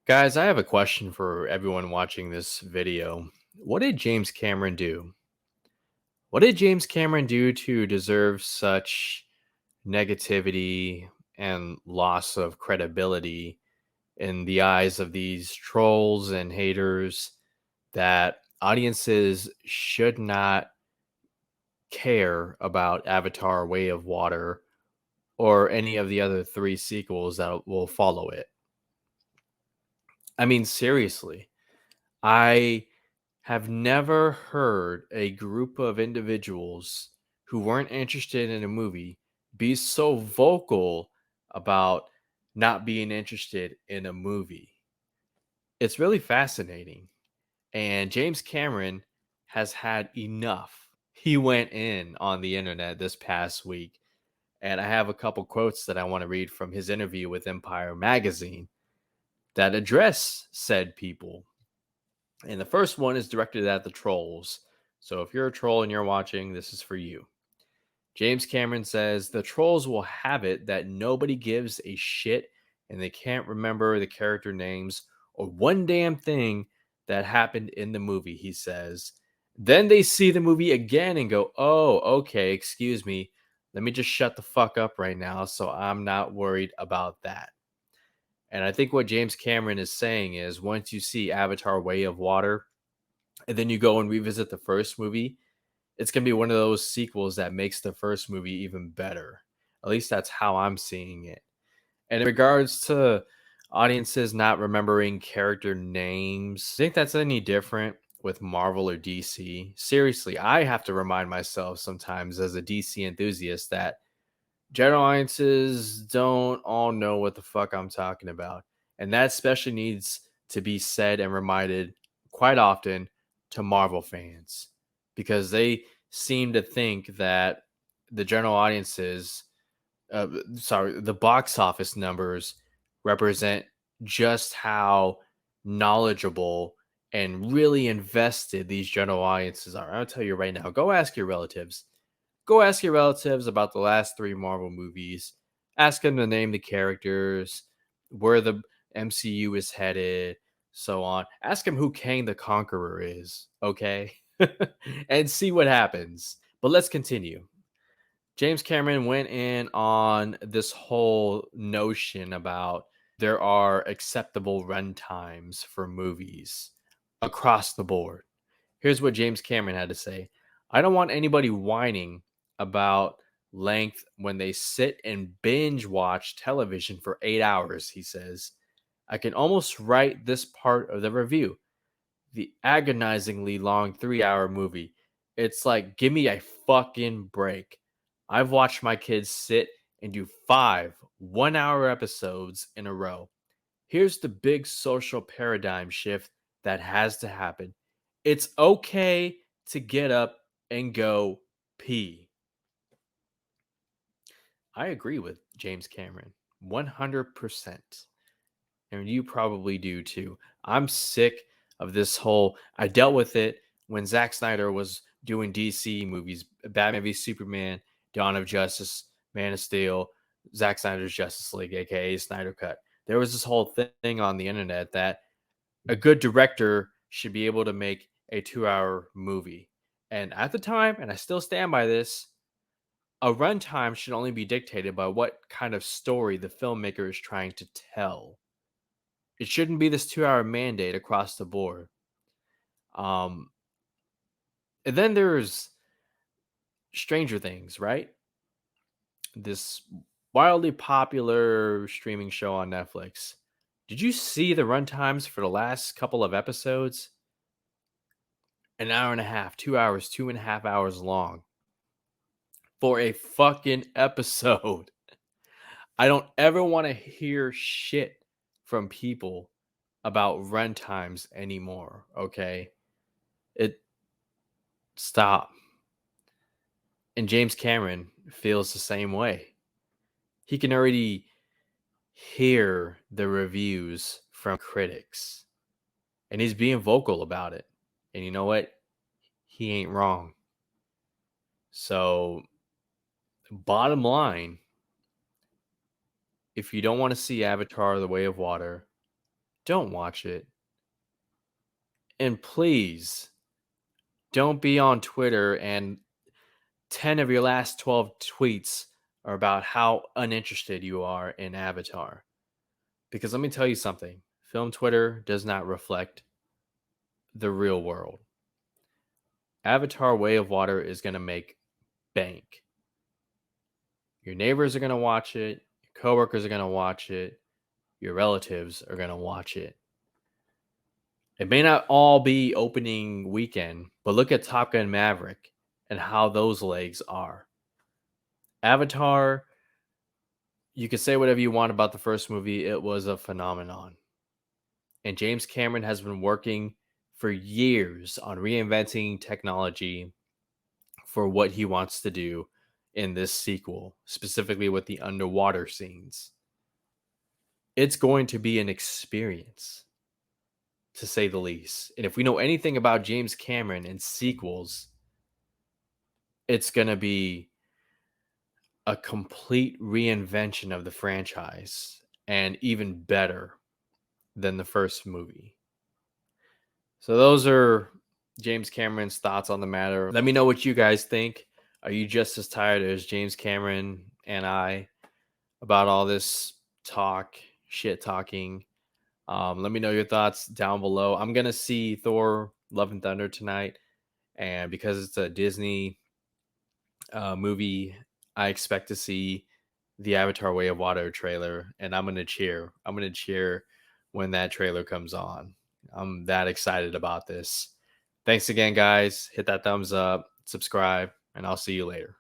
Guys, I have a question for everyone watching this video. What did James Cameron do? What did James Cameron do to deserve such negativity and loss of credibility in the eyes of these trolls and haters that audiences should not care about Avatar Way of Water or any of the other three sequels that will follow it? I mean, seriously, I have never heard a group of individuals who weren't interested in a movie be so vocal about not being interested in a movie. It's really fascinating. And James Cameron has had enough. He went in on the internet this past week. And I have a couple quotes that I want to read from his interview with Empire Magazine that address said people. And the first one is directed at the trolls. So if you're a troll and you're watching, this is for you. James Cameron says the trolls will have it that nobody gives a shit and they can't remember the character names or one damn thing that happened in the movie, he says. Then they see the movie again and go, oh, okay, excuse me. Let me just shut the fuck up right now so I'm not worried about that. And I think what James Cameron is saying is once you see Avatar Way of Water, and then you go and revisit the first movie, it's going to be one of those sequels that makes the first movie even better. At least that's how I'm seeing it. And in regards to audiences not remembering character names, I think that's any different with Marvel or DC. Seriously, I have to remind myself sometimes as a DC enthusiast that general audiences don't all know what the fuck I'm talking about. And that especially needs to be said and reminded quite often to Marvel fans because they seem to think that the general audiences, the box office numbers represent just how knowledgeable and really invested these general audiences are. I'll tell you right now, go ask your relatives. Go ask your relatives about the last three Marvel movies. Ask them to name the characters, where the MCU is headed, so on. Ask them who Kang the Conqueror is, okay? And see what happens. But let's continue. James Cameron went in on this whole notion about there are acceptable run times for movies across the board. Here's what James Cameron had to say. I don't want anybody whining about length when they sit and binge watch television for 8 hours, he says. I can almost write this part of the review. The agonizingly long 3 hour movie. It's like, give me a fucking break. I've watched my kids sit and do 5 1 hour episodes in a row. Here's the big social paradigm shift that has to happen. It's okay to get up and go pee. I agree with James Cameron 100%. And you probably do too. I'm sick of this whole. I dealt with it when Zack Snyder was doing DC movies Batman v Superman, Dawn of Justice, Man of Steel, Zack Snyder's Justice League, aka Snyder Cut. There was this whole thing on the internet that a good director should be able to make a 2 hour movie. And at the time, and I still stand by this, a runtime should only be dictated by what kind of story the filmmaker is trying to tell. It shouldn't be this 2 hour mandate across the board. Um, and then there's Stranger Things, right? This wildly popular streaming show on Netflix. Did you see the runtimes for the last couple of episodes? An hour and a half, 2 hours, 2.5 hours long for a fucking episode. I don't ever want to hear shit from people about runtimes anymore. Okay. It stop. And James Cameron feels the same way. He can already hear the reviews from critics, and he's being vocal about it. And you know what? He ain't wrong. So, bottom line, if you don't want to see Avatar The Way of Water, don't watch it. And please don't be on Twitter and 10 of your last 12 tweets are about how uninterested you are in Avatar. Because let me tell you something, film Twitter does not reflect the real world. Avatar Way of Water is going to make bank. Your neighbors are going to watch it, your coworkers are going to watch it, your relatives are going to watch it. It may not all be opening weekend, but look at Top Gun Maverick and how those legs are. Avatar, you can say whatever you want about the first movie, it was a phenomenon. And James Cameron has been working for years on reinventing technology for what he wants to do in this sequel, specifically with the underwater scenes. It's going to be an experience, to say the least. And if we know anything about James Cameron and sequels, it's going to be a complete reinvention of the franchise and even better than the first movie. So those are James Cameron's thoughts on the matter. Let me know what you guys think. Are you just as tired as James Cameron and I about all this shit talking? Let me know your thoughts down below. I'm going to see Thor Love and Thunder tonight. And because it's a Disney movie, I expect to see the Avatar Way of Water trailer. And I'm going to cheer. I'm going to cheer when that trailer comes on. I'm that excited about this. Thanks again, guys. Hit that thumbs up, subscribe, and I'll see you later.